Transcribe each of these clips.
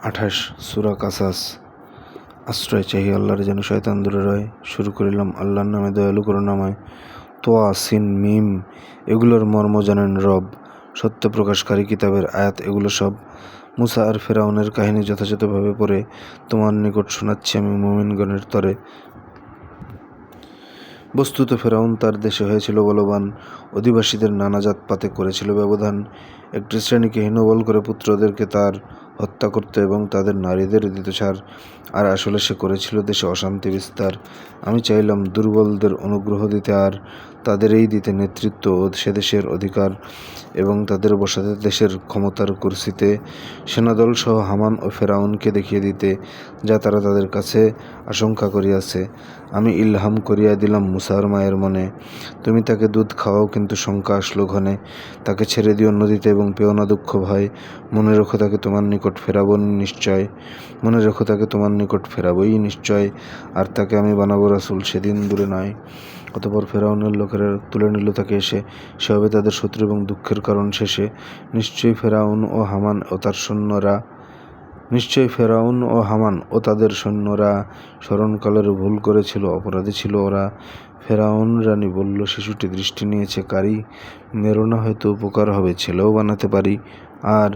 28 সূরা কাসাস। আশ্রয় চাহি আল্লাহর, যেন শয়তান দূরে রয়। শুরু করিলাম আল্লাহর নামে, দয়ালু করুণাময়। তোয়া সিন মিম, এগুলোর মর্ম জানেন রব। সত্য প্রকাশকারী কিতাবের আয়াত এগুলো সব। মুসা আর ফেরাউনের কাহিনী যথাযথভাবে পড়ে তোমার নিকট শোনাচ্ছি আমি মুমিনগণের তরে। বস্তুত ফেরাউন তার দেশে হয়েছিল বলবান, অধিবাসীদের নানা জাতপাতে করেছিল ব্যবধান। একটি শ্রেণীকে হীনবল করে পুত্রদেরকে তার হত্যা করত এবং তাদের নারীদের দিত ছাড়। আর আসলে সে করেছিল দেশে অশান্তি বিস্তার। আমি চাইলাম দুর্বলদের অনুগ্রহ দিতে, আর তাদেরই দিতে নেতৃত্ব ও সে দেশের অধিকার, এবং তাদের বসাতে দেশের ক্ষমতার কুরসিতে। সেনাদল সহ হামান ও ফেরাউনকে দেখিয়ে দিতে, যা তারা তাদের কাছে আশঙ্কা করিয়াছে। আমি ইলহাম করিয়া দিলাম মুসার মায়ের মনে, তুমি তাকে দুধ খাওয়াও, কিন্তু শঙ্কা আসলো ঘনে। তাকে ছেড়ে দিও নদীতে এবং পেও না দুঃখ ভয়। মনে রেখো তাকে তোমার নিকট ফেরাবই নিশ্চয়। মনে রেখো তাকে তোমার নিকট ফেরাবই নিশ্চয়। আর তাকে আমি বানাবো রাসূল, সেদিন দূরে নয়। অতঃপর ফেরাউনের লোকেরা তুলে নিল তাকে এসে, সে হবে তাদের শত্রু এবং দুঃখের কারণ শেষে। নিশ্চয়ই ফেরাউন ও হামান ও তাদের সৈন্যরা স্মরণকালের ভুল করেছিল, অপরাধী ছিল ওরা। ফেরাউন রানী বলল, শিশুটি দৃষ্টি নিয়েছে কারি, মেরো না হয়তো উপকার হবে, ছেলেও বানাতে পারি। আর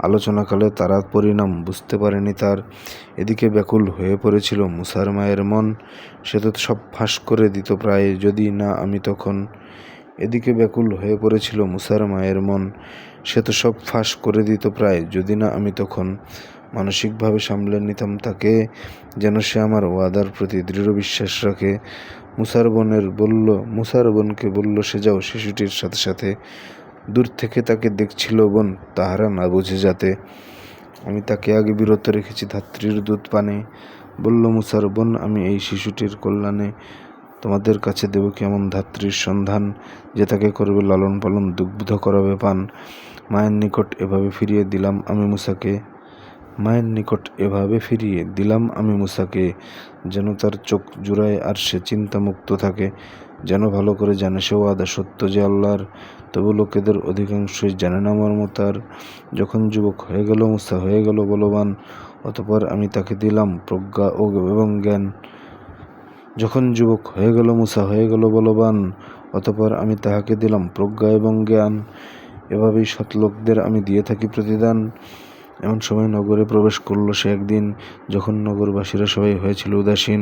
আলোচনাকালে তারা পরিণাম বুঝতে পারেনি তার। এদিকে ব্যাকুল হয়ে পড়েছিল মুসার মায়ের মন, সে তো সব ফাঁস করে দিত প্রায়, যদি না আমি তখন। এদিকে ব্যাকুল হয়ে পড়েছিল মুসার মায়ের মন, সে তো সব ফাঁস করে দিত প্রায়, যদি না আমি তখন মানসিকভাবে সামলে নিতাম তাকে, যেন সে আমার ওয়াদার প্রতি দৃঢ় বিশ্বাস রাখে। মুসার বোনকে বলল, সে যাও শিশুটির সাথে সাথে। দূর থেকে তাকে দেখছিল বোন, তাহারা না বুঝে যাতে। আমি তাকে আগে বিরত রেখেছি ধাত্রীর দুধ পানে। বলল মুসার বোন, আমি এই শিশুটির কল্যাণে তোমাদের কাছে দেব কি এমন ধাত্রীর সন্ধান, যে তাকে করবে লালন পালন, দুগ্ধ করাবে পান। মায়ের নিকট এভাবে ফিরিয়ে দিলাম আমি মুসাকে, যেন তার চোখ জুড়ায় আর সে চিন্তামুক্ত থাকে, যেন ভালো করে জানে সে ওয়াদা সত্য যে আল্লাহর। তবু লোকেদের অধিকাংশই জানে না মর্ম তার। যখন যুবক হয়ে গেল মুসা, হয়ে গেল বলবান, অতঃপর আমি তাকে দিলাম প্রজ্ঞা এবং জ্ঞান। যখন যুবক হয়ে গেল মুসা, হয়ে গেল বলবান, অতঃপর আমি তাহাকে দিলাম প্রজ্ঞা এবং জ্ঞান। এভাবেই সৎলোকদের আমি দিয়ে থাকি প্রতিদান। এমন সময় নগরে প্রবেশ করল সে একদিন, যখন নগরবাসীরা সবাই হয়েছিল উদাসীন।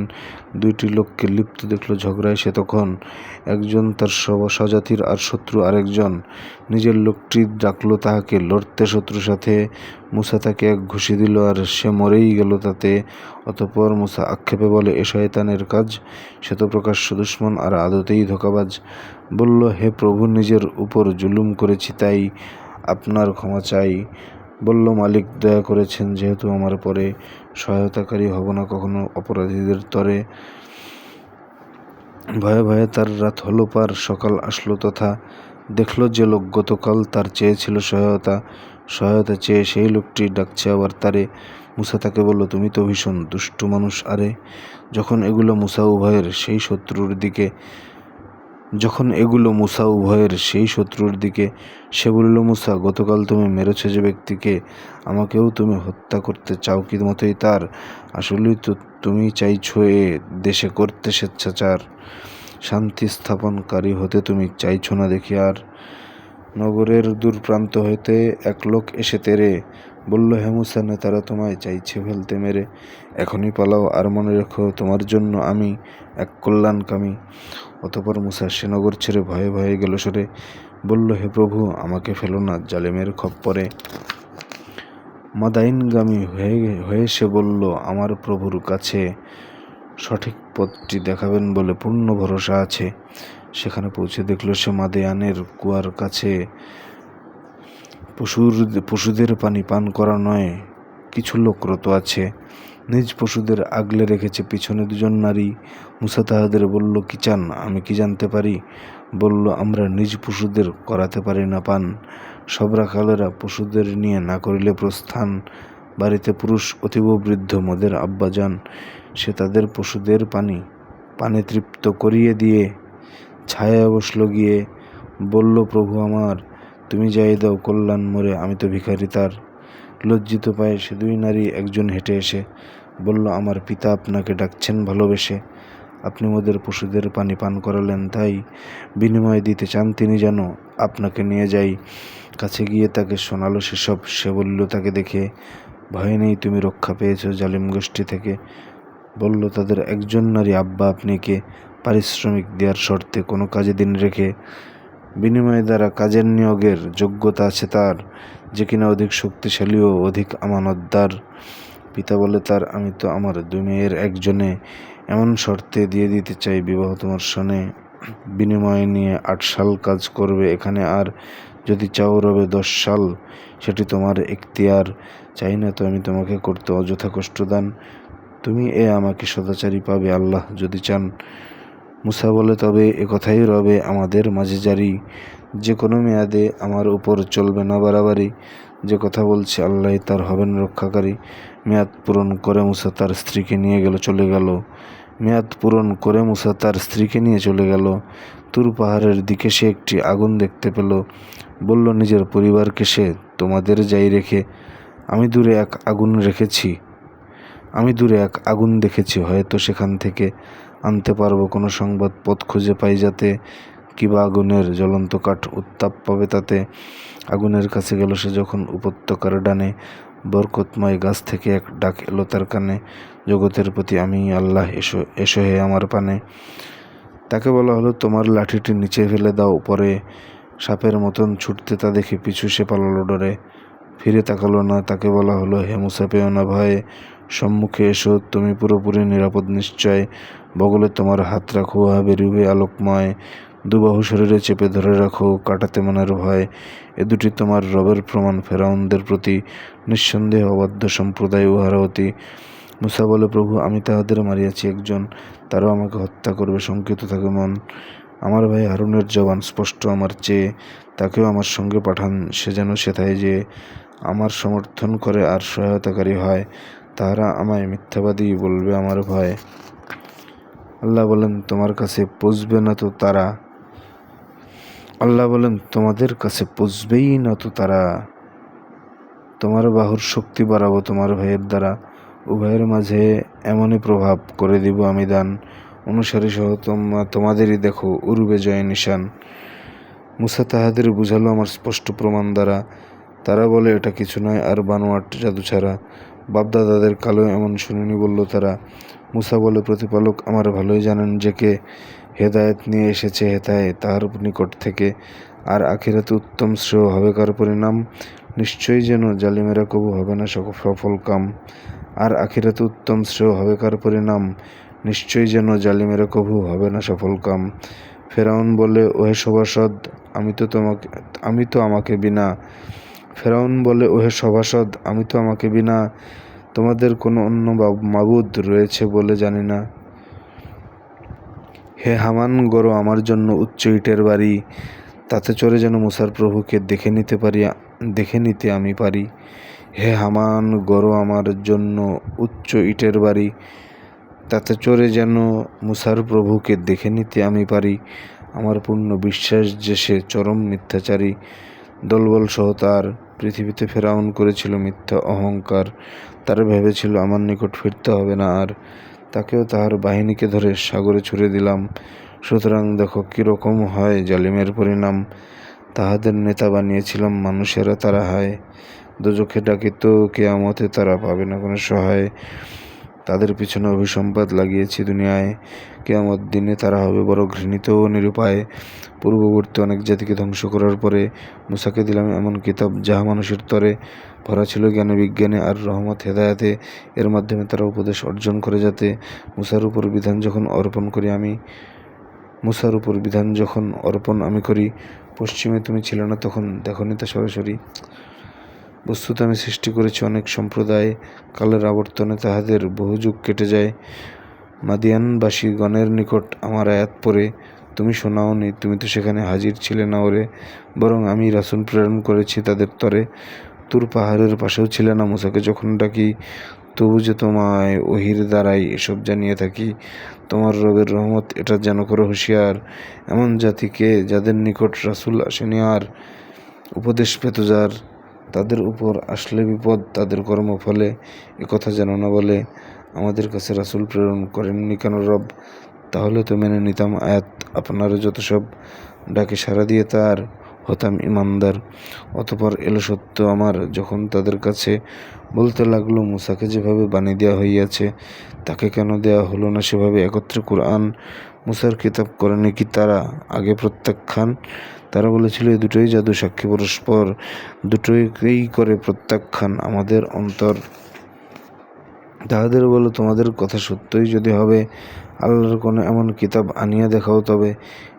দুইটি লোককে লিপ্ত দেখল ঝগড়ায় সে তখন, একজন তার স্বজাতির আর শত্রু আরেকজন। নিজের লোকটি ডাকল তাহাকে লড়তে শত্রুর সাথে। মুসা তাকে এক ঘুষি দিল, আর সে মরেই গেল তাতে। অতঃপর মুসা আক্ষেপে বলে, এ শয়তানের কাজ, সে তো প্রকাশ্য দুশমন আর আদতেই ধোঁকাবাজ। বলল, হে প্রভু, নিজের উপর জুলুম করেছি, তাই আপনার ক্ষমা চাই। বলল, মালিক দয়া করেছেন যেহেতু আমার পরে, সহায়তাকারী হব না কখনো অপরাধীদের তরে। ভয়ে ভয়ে তার রাত হলো পার, সকাল আসলো তথা। দেখল যে লোক গতকাল তার চেয়েছিল সহায়তা চেয়ে, সেই লোকটি ডাকছে আবার তারে। মুসা তাকে বলল, তুমি তো ভীষণ দুষ্টু মানুষ আরে। যখন এগুলো মুসা উভয়ের সেই শত্রুর দিকে, সে বলল, মুসা, গতকাল তুমি মেরেছ যে ব্যক্তিকে, আমাকেও তুমি হত্যা করতে চাও কি মতোই তার? আসলেই তো তুমি চাইছ এ দেশে করতে স্বেচ্ছাচার, শান্তি স্থাপনকারী হতে তুমি চাইছ না দেখি আর। নগরের দূর প্রান্ত হইতে এক লোক এসে তেরে বলল, হে মুসা, নেতারা তোমায় চাইছে ফেলতে মেরে। এখনই পালাও, আর মনে রেখো তোমার জন্য আমি এক কল্যাণকামী। অতঃপর মুসা সে নগর ছেড়ে ভয়ে ভয়ে গেল সরে। বলল, হে প্রভু, আমাকে ফেলো না জালেমের খপ্পরে। মাদাইনগামী হয়ে সে বলল, আমার প্রভুর কাছে সঠিক পথটি দেখাবেন বলে পূর্ণ ভরসা আছে। সেখানে পৌঁছে দেখল সে মাদেয়ানের কুয়ার কাছে। পশুদের পানি পান করা নয়, কিছু লোক রত আছে। নিজ পশুদের আগলে রেখেছে পিছনে দুজন নারী। মুসা তাহাদের বলল, কি চান, আমি কি জানতে পারি? বলল, আমরা নিজ পশুদের করাতে পারি না পান। সব রাখালেরা পশুদের নিয়ে না করিলে প্রস্থান। বাড়িতে পুরুষ অতীব বৃদ্ধ মোদের আব্বাজান, সে তাদের পশুদের পানে তৃপ্ত করিয়ে দিয়ে ছায়ায় বসল গিয়ে। বলল, প্রভু আমার, তুমি যাই দাও কল্যাণ মোরে, আমি তো ভিখারি তার। লজ্জিত পায়ে সে দুই নারী একজন হেঁটে এসে বলল, আমার পিতা আপনাকে ডাকছেন ভালোবেসে। আপনি ওদের পশুদের পানি পান করালেন, তাই বিনিময় দিতে চান তিনি যেন আপনাকে নিয়ে যাই। কাছে গিয়ে তাকে শোনালো সেসব। সে বলল তাকে দেখে, ভয় নেই, তুমি রক্ষা পেয়েছ জালিম গোষ্ঠী থেকে। বলল তাদের একজন নারী, আব্বা আপনি কে? পারিশ্রমিক দেওয়ার শর্তে কোনো কাজে দিন রেখে, বিনিময় দ্বারা কাজের নিয়োগের যোগ্যতা আছে তার, যে কিনা অধিক শক্তিশালী ও অধিক আমানতদার। পিতা বলে তার, আমি তো আমার দুই মেয়ের একজনে এমন শর্তে দিয়ে দিতে চাই, বিবাহ তোমার সনে বিনিময় নিয়ে 8 সাল কাজ করবে এখানে, আর যদি চাও রবে 10 সাল, সেটি তোমার এখতিয়ার। চাই না তো আমি তোমাকে করতে অযথা কষ্টদান, তুমি আমাকে সদাচারী পাবে আল্লাহ যদি চান। মুসা বলে, তবে কথাই রবে আমাদের মাঝে জারি, যে কোনো মেয়াদে আমার উপর চলবে না বাড়াবাড়ি। যে কথা বলছে আল্লাহ তার হবেন রক্ষাকারী। মেয়াদ পূরণ করে মুসা তার স্ত্রীকে নিয়ে চলে গেল। মেয়াদ পূরণ করে মুসা তার স্ত্রীকে নিয়ে চলে গেল। তুর পাহাড়ের দিকে সে একটি আগুন দেখতে পেল। বলল নিজের পরিবারকে সে, তোমাদের যাই রেখে আমি দূরে এক আগুন দেখেছি, হয়তো সেখান থেকে আনতে পারবো কোনো সংবাদ, পথ খুঁজে পাই যাতে, কিবা আগুনের জ্বলন্ত কাঠ উত্তাপ পাবে তাতে। আগুনের কাছে গেল সে যখন, উপত্যকার ডানে বরকতময় গাছ থেকে এক ডাক এলো তার কানে, জগতের প্রতি আমি আল্লাহ, এসো এসো হে আমার পানে। তাকে বলা হলো, তোমার লাঠিটি নিচে ফেলে দাও। পরে সাপের মতন ছুটতে তা দেখে পিছু সে পালালো ডরে, ফিরে তাকালো না। তাকে বলা হলো, হে মুসা পেও না ভয়ে, সম্মুখে এসো, তুমি পুরোপুরি নিরাপদ নিশ্চয়। বগলে তোমার হাত রাখো, বেরুবে আলোকময়, দুবাহু শরীরে চেপে ধরে রাখো, কাটাতে মনের ভয়। এ দুটি তোমার রবের প্রমাণ ফেরাউনদের প্রতি, নিঃসন্দেহে অবাধ্য সম্প্রদায় উহারা অতি। মুসা বলে, প্রভু আমি তাহাদের মারিয়াছি একজন, তারাও আমাকে হত্যা করবে, শঙ্কিত থাকে মন। আমার ভাই হারুনের জবান স্পষ্ট আমার চেয়ে, তাকেও আমার সঙ্গে পাঠান, সে যেন সেথায় যে আমার সমর্থন করে আর সহায়তাকারী হয়। তাহারা আমায় মিথ্যাবাদী বলবে আমার ভয়। আল্লাহ বলেন, তোমার কাছে পৌঁছবে না তো তারা। আল্লাহ বলেন, তোমাদের কাছে পৌঁছবেই না তো তারা। তোমার বাহুর শক্তি বাড়াবো তোমার ভাইয়ের দ্বারা, উভয়ের মাঝে এমনই প্রভাব করে দিব আমি দান, অনুসারী সহ তোমাদেরই দেখো উরবে জয় নিশান। মুসা তাহাদের বুঝালো আমার স্পষ্ট প্রমাণ দ্বারা। তারা বলে, এটা কিছু নয় আর বানোয়াট জাদু ছাড়া, বাপদাদাদের কালো এমন শুনিনি বলল তারা। মুসা বলে, প্রতিপালক আমার ভালোই জানেন যে কে হেদায়েত নিয়ে এসেছে হেথায় তাহার নিকট থেকে, আর আখিরাতে উত্তম শ্রেয় হবে কার পরিণাম। নিশ্চয়ই যেন জালিমেরা কবু হবে না সফল কাম, আর আখিরাতে উত্তম শ্রেয় হবে কার পরিণাম। নিশ্চয়ই যেন জালিমেরা কবু হবে না সফল কাম। ফেরাউন বলে, ওহে সভাসদ, আমি তো আমাকে বিনা তোমাদের কোনো অন্য মাবুদ রয়েছে বলে জানি না। হে হামান, গড়ো আমার জন্য উচ্চ ইটের বাড়ি, তাতে চড়ে যেন মুসার প্রভুকে দেখে নিতে আমি পারি। হে হামান, গড়ো আমার জন্য উচ্চ ইটের বাড়ি, তাতে চড়ে যেন মুসার প্রভুকে দেখে নিতে আমি পারি। আমার পূর্ণ বিশ্বাস যে সে চরম মিথ্যাচারী, দলবল সহ তার পৃথিবীতে ফেরাউন করেছিল মিথ্যা অহংকার। তারা ভেবেছিল আমার নিকট ফিরতে হবে না আর, তাকেও তাহার বাহিনীকে ধরে সাগরে ছুড়ে দিলাম। সুতরাং দেখো কীরকম হয় জালিমের পরিণাম। তাহাদের নেতা বানিয়েছিলাম মানুষেরা, তারা হায় দোজখে ডাকিত, কিয়ামতে তারা পাবে না কোনো সহায়। তাদের পিছনে অভিসম্পাদ লাগিয়েছি দুনিয়ায়, কিয়ামত দিনে তারা হবে বড় ঘৃণিত ও নিরুপায়। পূর্ববর্তী অনেক জাতিকে ধ্বংস করার পরে মুসাকে দিলাম এমন কিতাব, যাহা মানুষের তরে ভরা ছিল জ্ঞানে বিজ্ঞানে আর রহমত হেদায়াতে। এর মাধ্যমে তারা উপদেশ অর্জন করে, যাতে মুসার উপর বিধান যখন অর্পণ আমি করি, পশ্চিমে তুমি ছিলে না তখন, দেখনি তা সরাসরি। বস্তুত আমি সৃষ্টি করেছি অনেক সম্প্রদায়, কালের আবর্তনে তাহাদের বহু যুগ কেটে যায়। মাদিয়ানবাসী গণের নিকট আমার আয়াত পড়ে তুমি শোনাওনি, তুমি তো সেখানে হাজির ছিলে না ওরে, বরং আমি রাসূল প্রেরণ করেছি তাদের তরে। তুর পাহাড়ের পাশেও ছিলে না মুসাকে যখন ডাকি, তবু যে তোমায় ওহির দ্বারাই এসব জানিয়ে থাকি। তোমার রবের রহমত এটা যেন করো হুঁশিয়ার, এমন জাতিকে যাদের নিকট রাসূল আসেনি আর উপদেশ পেত যার, তাদের উপর আসলে বিপদ তাদের কর্মফলে একথা যেন না বলে, আমাদের কাছে রাসূল প্রেরণ করেননি কেন রব? তাহলে তো মেনে নিতাম আয়াত আপনারও যত সব ডাকে সাড়া দিয়ে তার হতাম ইমানদার। অতঃপর এলো সত্য আমার, যখন তাদের কাছে বলতে লাগলো, মুসাকে যেভাবে বাণী দেওয়া হইয়াছে তাকে কেন দেওয়া হলো না সেভাবে একত্রে কুরআন? মুসার কিতাব করেনি কি তারা আগে প্রত্যাখ্যান? তারা বলেছিল এ দুটোই জাদু, সাক্ষী পরস্পর, দুটোকেই করে প্রত্যাখ্যান আমাদের অন্তর। তাহাদের বলো, তোমাদের কথা সত্যই যদি হবে, আল্লাহর কোনো এমন কিতাব আনিয়া দেখাও, তবে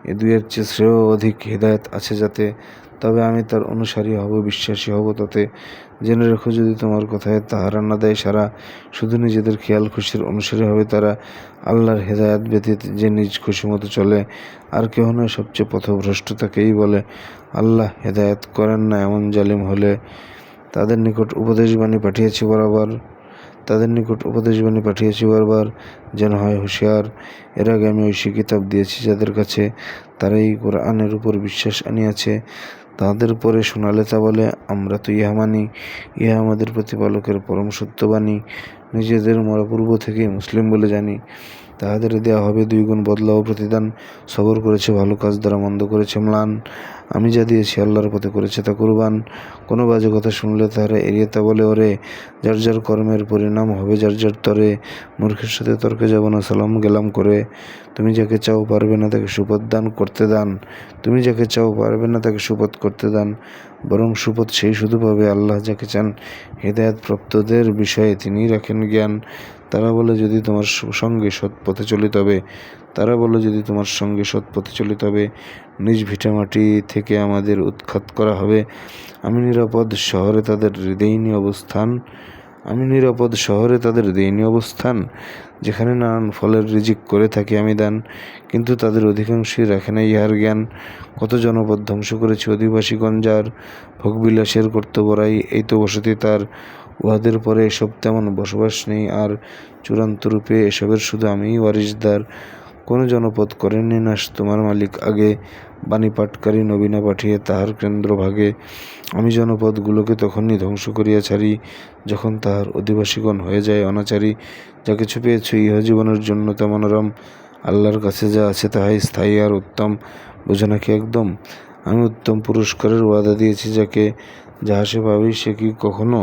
এ দুইয়ের চেয়ে শ্রেয় অধিক হিদায়াত আছে যাতে, তবে আমি তার অনুসারী হব, বিশ্বাসী হব তাতে। জেনে রেখো, যদি তোমার কথায় তাহারা না দেয় সারা, শুধু নিজেদের খেয়াল খুশির অনুসারী হবে তারা। আল্লাহর হেদায়াত ব্যতীত যে নিজ খুশি মতো চলে আর কেহ নয়, সবচেয়ে পথভ্রষ্ট তাকেই বলে। আল্লাহ হেদায়াত করেন না এমন জালিম হলে। তাদের নিকট উপদেশবাণী পাঠিয়েছি বারবার, যেন হয় হুঁশিয়ার। এর আগে আমি ঐশী কিতাব দিয়েছি যাদের কাছে, তারাই কোরআনের উপর বিশ্বাস আনিয়াছে। তাদের পরে শোনালে তা বলে, আমরা তো ইহা মানি, ইহা আমাদের প্রতিপালকের পরম সত্যবাণী, নিজেদের মরা পূর্ব থেকেই মুসলিম বলে জানি। তাহাদের দেওয়া হবে 2 গুণ বদলা ও প্রতিদান। সবর করেছে ভালো কাজ দ্বারা, মন্দ করেছে ম্লান। আমি যা দিয়েছি আল্লাহর পথে করেছে তা কুরবান। কোনো বাজে কথা শুনলে তাহারা এড়িয়ে তা বলে, ওরে যার যার কর্মের পরিণাম হবে যার যার তরে। মূর্খের সাথে তর্কে যাব না, সালাম গেলাম করে। তুমি যাকে চাও পারবে না তাকে সুপথ করতে দান, বরং সুপথ সেই শুধু পাবে আল্লাহ যাকে চান। হেদায়েত প্রাপ্তদের বিষয়ে তিনিই রাখেন জ্ঞান। তারা বলে, যদি তোমার সঙ্গে সৎ পথে চলিত হবে, নিজ ভিটামাটি থেকে আমাদের উৎখাত করা হবে। আমি নিরাপদ শহরে তাদের দেইনি অবস্থান, যেখানে নানান ফলের রিজিক করে থাকি আমি দান। কিন্তু তাদের অধিকাংশই রাখে না ইহার জ্ঞান। কত জনপদ ধ্বংস করেছি, অধিবাসীগণ যার ভোগবিলাসের কর্তব্যরাই এই তো বসতি তার। উহাদের পরে এসব তেমন বসবাস নেই আর, চূড়ান্ত রূপে এসবের শুধু আমিই ওয়ারিশদার। কোনো জনপদ করেননি নাশ তোমার মালিক আগে, বাণী পাঠকারী নবী না পাঠিয়ে তাহার কেন্দ্রভাগে। আমি জনপদগুলোকে তখনই ধ্বংস করিয়া ছাড়ি, যখন তাহার অধিবাসীগণ হয়ে যায় অনাচারী। যা কিছু পেয়েছ ইহজীবনের জন্য তা মনোরম, আল্লাহর কাছে যা আছে তাহাই স্থায়ী আর উত্তম। বোঝো নাকি একদম? আমি উত্তম পুরস্কারের ওয়াদা দিয়েছি যাকে, যাহা সে পাবে সে কি কখনো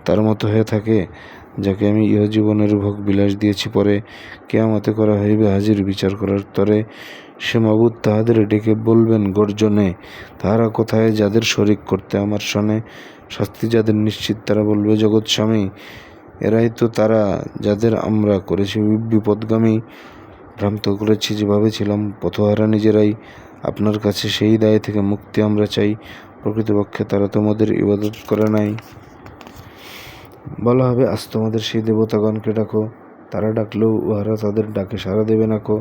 তার মতো হয়ে থাকে? যাকে আমি ইহজীবনের ভোগ বিলাস দিয়েছি, পরে কিয়ামতে করা হইবে হাজির বিচার করার তরে। সে মাবুদ তাহাদের ডেকে বলবেন গর্জনে, তাহারা কোথায় যাদের শরিক করতে আমার শোনে? শাস্তি যাদের নিশ্চিত তারা বলবে জগৎ স্বামী, এরাই তো তারা যাদের আমরা করেছি বিপদগামী। ভ্রান্ত করেছি যেভাবে ছিলাম পথহারা নিজেরাই, আপনার কাছে সেই দায় থেকে মুক্তি আমরা চাই। প্রকৃতপক্ষে তারা তোমাদের ইবাদত করে নাই। বলা হবে, আজ তোমাদের সেই দেবতাগণকে ডাকো। তারা ডাকলেও উহারা তাদের ডাকে সাড়া দেবে না কো,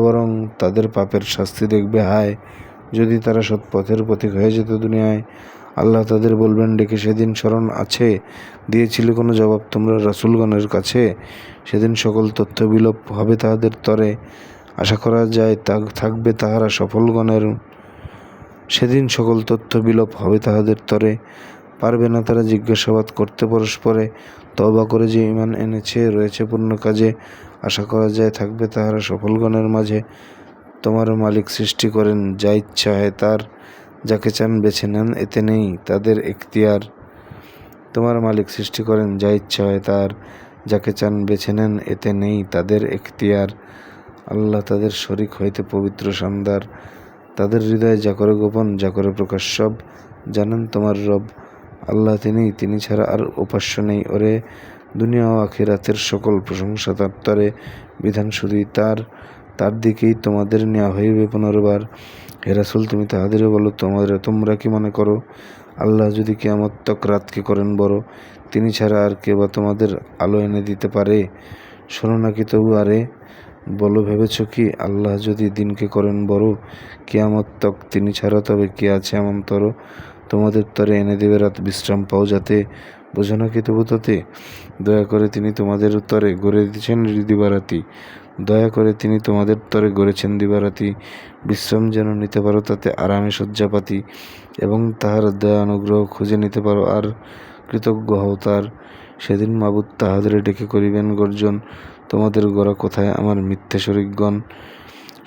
বরং তাদের পাপের শাস্তি দেখবে। হায়, যদি তারা সৎপথের পথিক হয়ে যেত দুনিয়ায়। আল্লাহ তাদের বলবেন ডেকে, সেদিন স্মরণ আছে দিয়েছিলে কোনো জবাব তোমরা রাসূলগণের কাছে? সেদিন সকল তথ্য বিলোপ হবে তাহাদের তরে, আশা করা যায় থাকবে তাহারা সফলগণের। সেদিন সকল তথ্য বিলোপ হবে তাহাদের তরে, পারবে না তারা জিজ্ঞাসাবাদ করতে পরস্পরে। তওবা করে যে ঈমান এনেছে, রয়েছে পূর্ণ কাজে, আশা করা যায় থাকবে তাহারা সফলগণের মাঝে। তোমার মালিক সৃষ্টি করেন যা ইচ্ছা হয় তার, যাকে চান বেছে নেন এতে নেই তাদের এখতিয়ার। তোমার মালিক সৃষ্টি করেন যা ইচ্ছা হয় তার, যাকে চান বেছে নেন এতে নেই তাদের এখতিয়ার। আল্লাহ তাদের শরিক হইতে পবিত্র শানদার, তাদের হৃদয়ে যা করে গোপন যা করে প্রকাশ সব জানেন তোমার রব। আল্লাহ তিনি ছাড়া আর উপাস্য নেই। ওরে দুনিয়া ও আখিরাতের সকল প্রশংসা তার তরে, বিধান শুধুই তার দিকেই তোমাদের নেওয়া হইবে পুনর্বার। হে রাসূল, তুমি তাহাদের বলো, তোমরা কি মনে করো আল্লাহ যদি কিয়ামত তক রাতকে করেন বড়, তিনি ছাড়া আর কে বা তোমাদের আলো এনে দিতে পারে? শোনো নাকি তবু আরে, বলো ভেবেছ কি আল্লাহ যদি দিনকে করেন বড়, কিয়ামত তক তিনি ছাড়া তবে কে আছে এমন তর? তোমাদের তরে এনে দেবে রাত, বিশ্রাম পাও যাতে। বোঝো নাকি তবু তাতে? দয়া করে তিনি তোমাদের তরে গড়ে দিয়েছেন দিবারাতি, দয়া করে তিনি তোমাদের তরে গড়েছেন দিবারাতি, বিশ্রাম যেন নিতে পারো তাতে আরামে শয্যাপাতি, এবং তাহার দয়া অনুগ্রহ খুঁজে নিতে পারো আর কৃতজ্ঞ হও তার। সেদিন মাবুদ তাহাদের ডেকে করিবেন গর্জন, তোমাদের গড়া কোথায় আমার মিথ্যে শরিকগণ।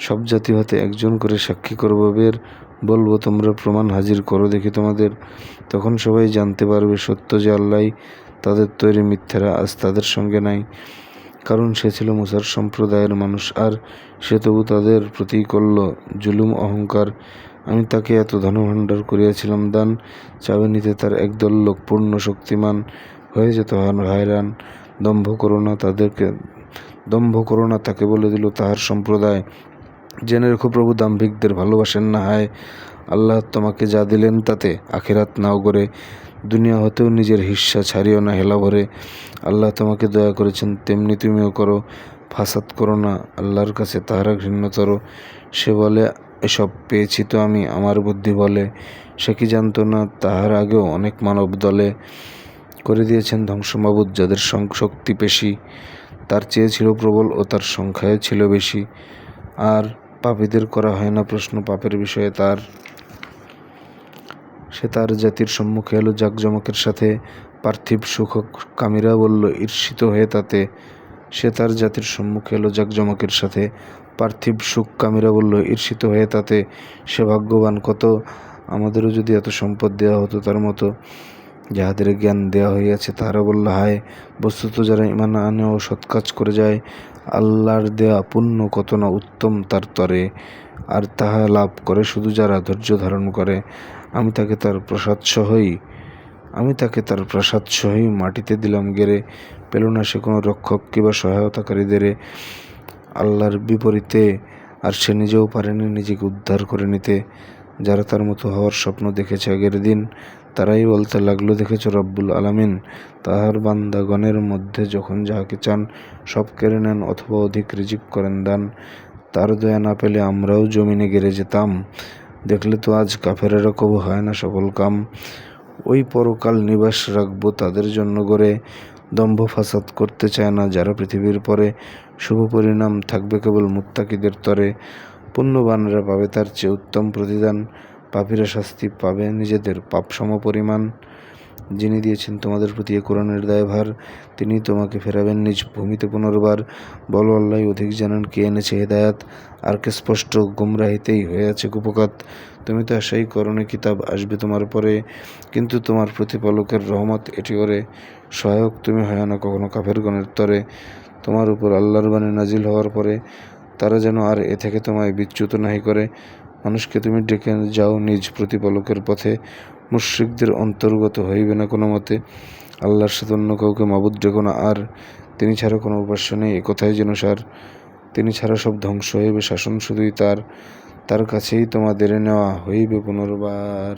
সব জাতি হতে একজন করে সাক্ষী করব বের, বলবো তোমরা প্রমাণ হাজির করো দেখি তোমাদের। তখন সবাই জানতে পারবে সত্য যে আল্লাহ, তাদের তৈরি মিথ্যারা আজ তাদের সঙ্গে নাই। কারণ সে ছিল মুসার সম্প্রদায়ের মানুষ, আর সে তবু তাদের প্রতি করল জুলুম অহংকার। আমি তাকে এত ধনভাণ্ডার করিয়াছিলাম দান, চাবে নিতে তার একদল লোক পূর্ণ শক্তিমান হয়ে যেত হায়রান। দম্ভ করো না তাকে বলে দিল তাহার সম্প্রদায়, জেনে রেখো প্রভু দাম্ভিকদের ভালোবাসেন না হায়। আল্লাহ তোমাকে যা দিলেন তাতে আখিরাত নাও গড়ে, দুনিয়া হতেও নিজের হিস্সা ছাড়িও না হেলা ভরে। আল্লাহ তোমাকে দয়া করেছেন তেমনি তুমিও করো, ফাসাদ করো না, আল্লাহর কাছে তাহারা ঘৃণ্যতর। সে বলে এসব পেয়েছি তো আমি আমার বুদ্ধি বলে, সে কি জানতো না তাহার আগেও অনেক মানব দলে করে দিয়েছেন ধ্বংস মাবুদ যাদের শক্তি পেশি, তার চেয়ে ছিল প্রবল ও তার সংখ্যায় ছিল বেশি। আর পাপীদের করা হয় না প্রশ্ন পাপের বিষয়ে তার, সে তার জাতির সম্মুখে এলো জাকজমকের সাথে, পার্থিব সুখ কামীরা বলল ঈর্ষিত হয়ে তাতে। সে তার জাতির সম্মুখে এলো জাকজমকের সাথে, পার্থিব সুখ কামীরা বলল ঈর্ষিত হয়ে তাতে। সে ভাগ্যবান কত, আমাদেরও যদি এত সম্পদ দেওয়া হতো তার মতো। যাহাদের জ্ঞান দেওয়া হইয়াছে তাহারা বলল হায়, বস্তুত যারা ঈমান আনে ও সৎ কাজ করে যায়, আল্লাহর দেয়া পুণ্য কত না উত্তম তার তরে। আর তাহা লাভ করে শুধু যারা ধৈর্য ধারণ করে। আমি তাকে তার প্রাসাদ সহই মাটিতে দিলাম গেড়ে, পেল না সে কোনো রক্ষক কিংবা সহায়তাকারীদের আল্লাহর বিপরীতে। আর সে নিজেও পারেনি নিজেকে উদ্ধার করে নিতে। যারা তার মতো হওয়ার স্বপ্ন দেখেছে আগের দিন, তারাই বলতে লাগলো দেখেছ রব্বুল আলামিন তাহার বান্দাগণের মধ্যে যখন যাহাকে চান সব কেড়ে নেন অথবা অধিক রিজিক করেন দান। তার দয়া না পেলে আমরাও জমিনে গেড়ে যেতাম, দেখলে তো আজ কাফেরেরা কবু হয় না সফল কাম। ওই পরকাল নিবাস রাখবো তাদের জন্য গড়ে, দম্ভ ফাসাদ করতে চায় না যারা পৃথিবীর পরে। শুভ পরিণাম থাকবে কেবল মুত্তাকিদের তরে, পুণ্যবানরা পাবে তার চেয়ে উত্তম প্রতিদান, পাপীরা শাস্তি পাবে নিজেদের পাপ সম পরিমাণ। যিনি দিয়েছেন তোমাদের প্রতি এ কোরআনের দায়ভার, তিনি তোমাকে ফেরাবেন নিজ ভূমিতে পুনর্বার। বলো আল্লাহ অধিক জানেন কে এনেছে হেদায়াত, আর কে স্পষ্ট গুমরাহিতেই হয়েছে কুপকাত। তুমি তো আশাই করনি কিতাব আসবে তোমার পরে, কিন্তু তোমার প্রতিপালকের রহমত এটি ওরে। সহায়ক তুমি হয় না কখনো কাফেরগণের তরে, তোমার উপর আল্লাহর বাণী নাজিল হওয়ার পরে তারা যেন আর এ থেকে তোমায় বিচ্যুত নাহি করে। মানুষকে তুমি ডেকে যাও নিজ প্রতিপালকের পথে, মুশরিকদের অন্তর্গত হইবে না কোনো মতে। আল্লাহর সাথে অন্য কাউকে মাবুদ ডেকো না আর, তিনি ছাড়া কোনো উপাস্য নেই এ কথাই যেন সার। তিনি ছাড়া সব ধ্বংস হইবে, শাসন শুধুই তার, তার কাছেই তোমাদের নেওয়া হইবে পুনর্বার।